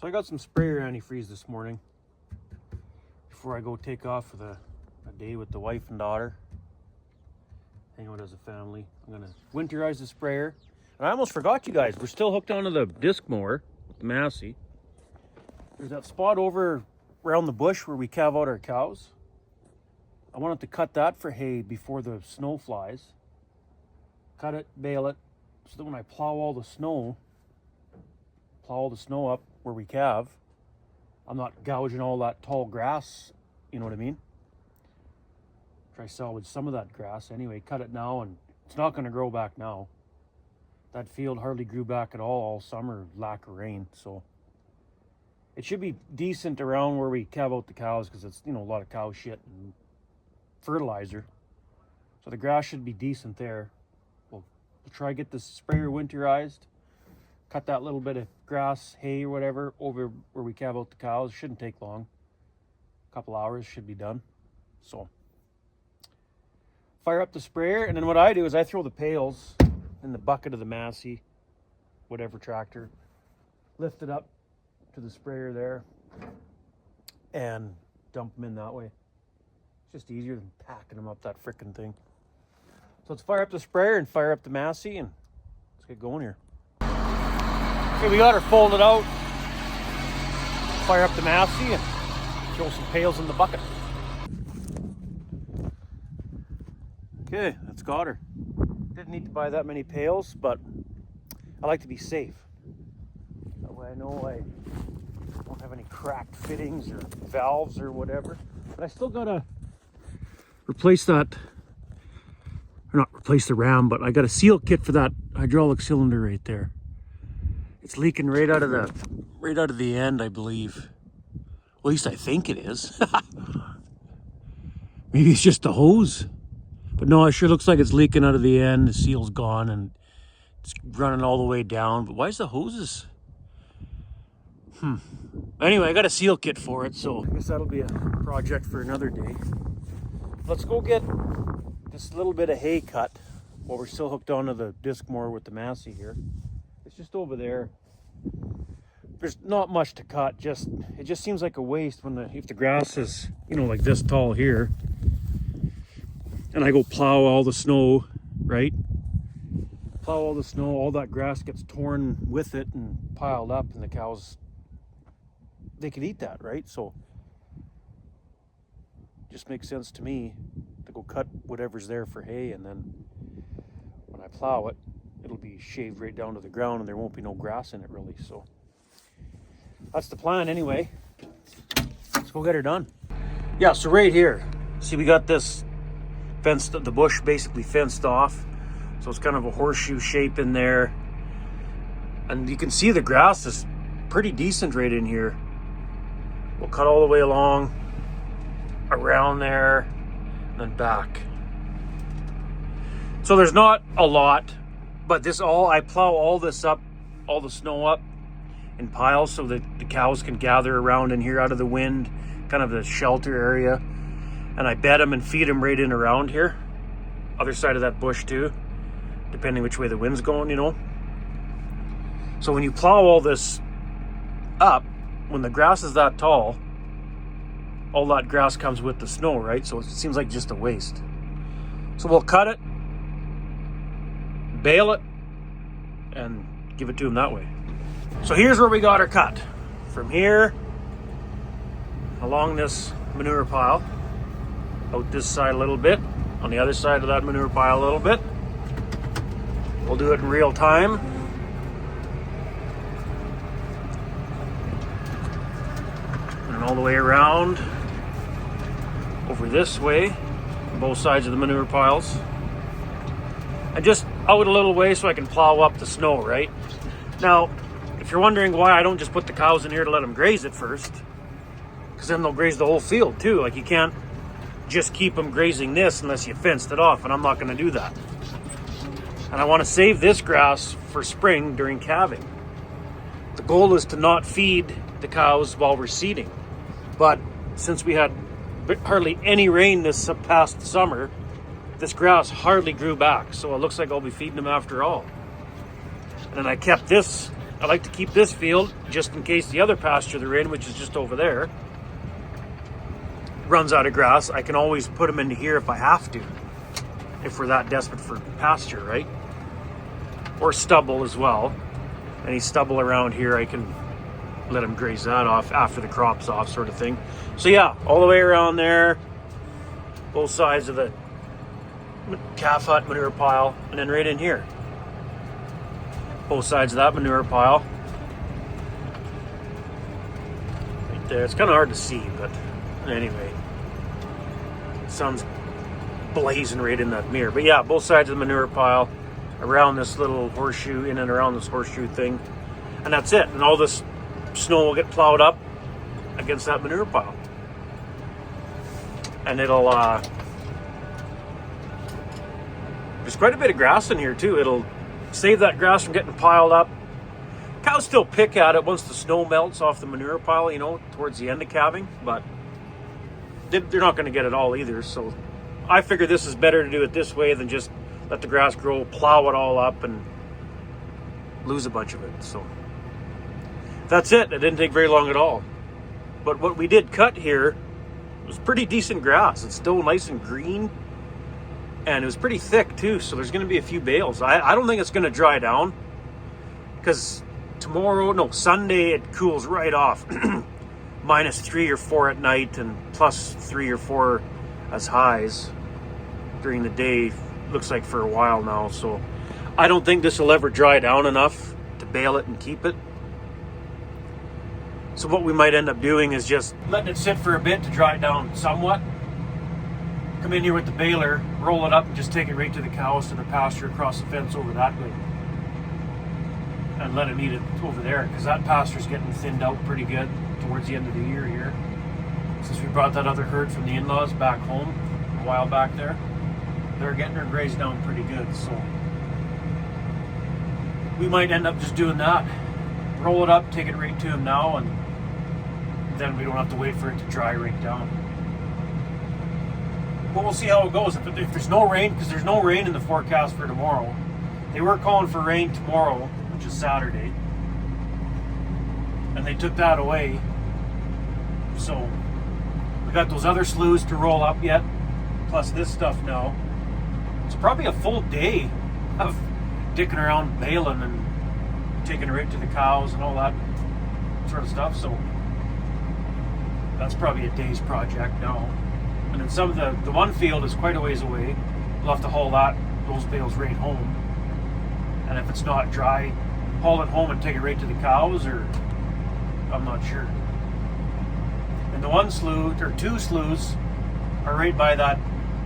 So I got some sprayer antifreeze this morning before I go take off for a day with the wife and daughter. Hang out as a family. I'm gonna winterize the sprayer. And I almost forgot you guys, we're still hooked onto the disc mower, the Massey. There's that spot over around the bush where we calve out our cows. I wanted to cut that for hay before the snow flies. Cut it, bale it, so that when I plow all the snow up where we calve, I'm not gouging all that tall grass, you know what I mean? Try salvage some of that grass. Anyway, cut it now, and it's not going to grow back now. That field hardly grew back at all summer, lack of rain, so it should be decent around where we calve out the cows, because it's, you know, a lot of cow shit and fertilizer. So the grass should be decent there. We'll try to get this sprayer winterized, cut that little bit of grass, hay or whatever over where we calve out the cows. Shouldn't take long. A couple hours should be done. So fire up the sprayer, and then what I do is I throw the pails in the bucket of the Massey, whatever tractor, lift it up to the sprayer there and dump them in that way. It's just easier than packing them up that frickin' thing. So let's fire up the sprayer and fire up the Massey, and let's get going here. Okay, we got her folded out. Fire up the Massey and throw some pails in the bucket. Okay, that's got her. Didn't need to buy that many pails, but I like to be safe. That way I know I don't have any cracked fittings or valves or whatever. But I still gotta replace that, or not replace the ram, but I got a seal kit for that hydraulic cylinder right there. It's leaking right out of the end, I believe. Well, at least I think it is. Maybe it's just the hose. But no, it sure looks like it's leaking out of the end. The seal's gone and it's running all the way down. But why is the hoses? Anyway, I got a seal kit for it, so I guess that'll be a project for another day. Let's go get this little bit of hay cut while we're still hooked onto the disc mower with the Massey here. It's just over there. There's not much to cut. It just seems like a waste if the grass is, you know, like this tall here, and I go plow all the snow, right? Plow all the snow, all that grass gets torn with it and piled up, and the cows, they could eat that, right? So it just makes sense to me to go cut whatever's there for hay, and then when I plow it, it'll be shaved right down to the ground and there won't be no grass in it really. So that's the plan anyway. Let's go get her done. Yeah, so right here, see, we got this fenced, the bush basically fenced off. So it's kind of a horseshoe shape in there. And you can see the grass is pretty decent right in here. We'll cut all the way along, around there, and then back. So there's not a lot, but I plow all this up, all the snow up in piles so that the cows can gather around in here out of the wind, kind of the shelter area. And I bed them and feed them right in around here. Other side of that bush too, depending which way the wind's going, you know. So when you plow all this up, when the grass is that tall, all that grass comes with the snow, right? So it seems like just a waste. So we'll cut it, bale it, and give it to them that way. So here's where we got her cut. From here, along this manure pile, out this side a little bit, on the other side of that manure pile a little bit. We'll do it in real time. And all the way around, over this way, on both sides of the manure piles. And just out a little way so I can plow up the snow, right? Now, if you're wondering why I don't just put the cows in here to let them graze it first, because then they'll graze the whole field too. Like, you can't just keep them grazing this unless you fenced it off, and I'm not going to do that. And I want to save this grass for spring during calving. The goal is to not feed the cows while we're seeding. But since we had hardly any rain this past summer, this grass hardly grew back. So it looks like I'll be feeding them after all. And then I kept this I like to keep this field just in case the other pasture they're in, which is just over there, runs out of grass. I can always put them into here if I have to, if we're that desperate for pasture, right? Or stubble as well. Any stubble around here, I can let them graze that off after the crop's off, sort of thing. So yeah, all the way around there, both sides of the calf hut manure pile, and then right in here, both sides of that manure pile. Right there. It's kind of hard to see, but anyway, sun's blazing right in that mirror. But yeah, both sides of the manure pile, around this little horseshoe, in and around this horseshoe thing, and that's it. And all this snow will get plowed up against that manure pile, and it'll there's quite a bit of grass in here too. It'll save that grass from getting piled up. Cows still pick at it once the snow melts off the manure pile, you know, towards the end of calving, but they're not going to get it all either. So I figure this is better to do it this way than just let the grass grow, plow it all up, and lose a bunch of it. So that's it. It didn't take very long at all. But what we did cut here was pretty decent grass. It's still nice and green, and it was pretty thick too. So there's going to be a few bales. I don't think it's going to dry down, because Sunday it cools right off. -3 or 4 at night and +3 or 4 as highs during the day. Looks like for a while now. So I don't think this will ever dry down enough to bale it and keep it. So what we might end up doing is just letting it sit for a bit to dry it down somewhat. Come in here with the baler, roll it up, and just take it right to the cows to the pasture across the fence over that way. And let them eat it over there, because that pasture's getting thinned out pretty good towards the end of the year here. Since we brought that other herd from the in-laws back home a while back there, they're getting her grazed down pretty good. So we might end up just doing that. Roll it up, take it right to them now, and then we don't have to wait for it to dry right down. But we'll see how it goes. If there's no rain, because there's no rain in the forecast for tomorrow. They were calling for rain tomorrow, which is Saturday, and they took that away. So we got those other sloughs to roll up yet, plus this stuff now. It's probably a full day of dicking around baling and taking it right to the cows and all that sort of stuff. So that's probably a day's project now. And then some of the one field is quite a ways away. We'll have to haul those bales right home. And if it's not dry, haul it home and take it right to the cows, or I'm not sure. And the one slough, or 2 sloughs, are right by that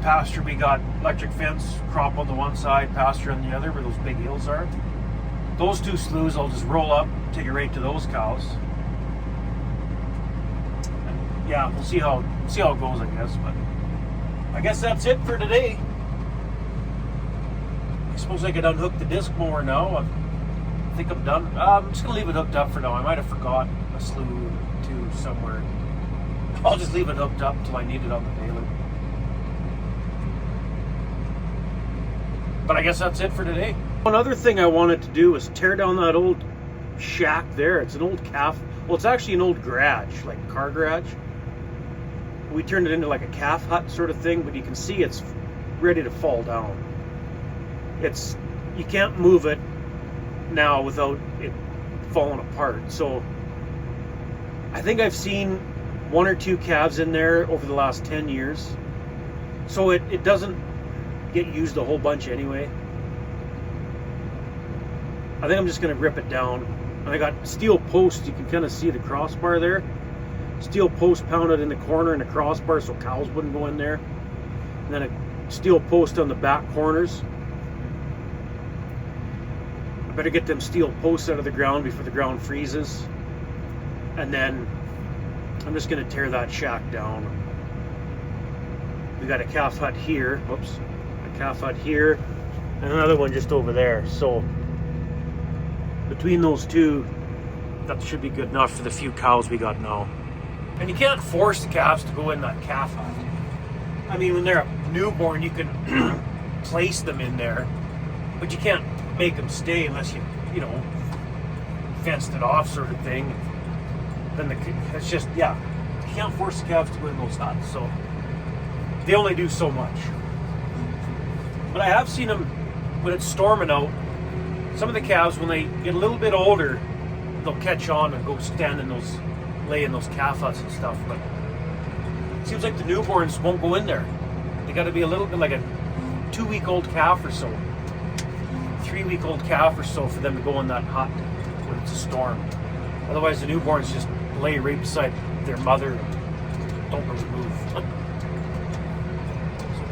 pasture. We got electric fence, crop on the one side, pasture on the other, where those big hills are. Those 2 sloughs I'll just roll up, take it right to those cows. And yeah, we'll see how it goes, I guess. But I guess that's it for today. I suppose I could unhook the disc mower now. I think I'm done. I'm just gonna leave it hooked up for now. I might have forgot a slough or 2 somewhere. I'll just leave it hooked up till I need it on the baler. But I guess that's it for today. One other thing I wanted to do was tear down that old shack there. It's an old calf. Well, it's actually an old garage, like a car garage. We turned it into like a calf hut sort of thing, but you can see it's ready to fall down. You can't move it now without it falling apart. So I think I've seen 1 or 2 calves in there over the last 10 years. So it doesn't get used a whole bunch anyway. I think I'm just going to rip it down. And I got steel posts. You can kind of see the crossbar there. Steel post pounded in the corner and a crossbar so cows wouldn't go in there. And then a steel post on the back corners. I better get them steel posts out of the ground before the ground freezes. And then I'm just going to tear that shack down. We got a calf hut here. Whoops. A calf hut here. And another one just over there. So between those 2, that should be good enough for the few cows we got now. And you can't force the calves to go in that calf hut. I mean, when they're a newborn, you can place them in there, but you can't make them stay unless you fenced it off sort of thing. Then it's just, yeah, you can't force the calves to go in those huts, so they only do so much. But I have seen them when it's storming out. Some of the calves, when they get a little bit older, they'll catch on and go stand in those, lay in those calf huts and stuff. But it seems like the newborns won't go in there. They got to be a little bit like a 2-week-old calf or so, 3-week-old calf or so for them to go in that hut when it's a storm. Otherwise, the newborns just lay right beside their mother and don't really move. So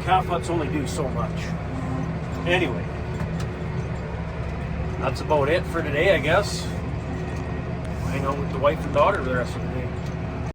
calf huts only do so much. Anyway, that's about it for today, I guess. Hang out with the wife and daughter the rest of the day.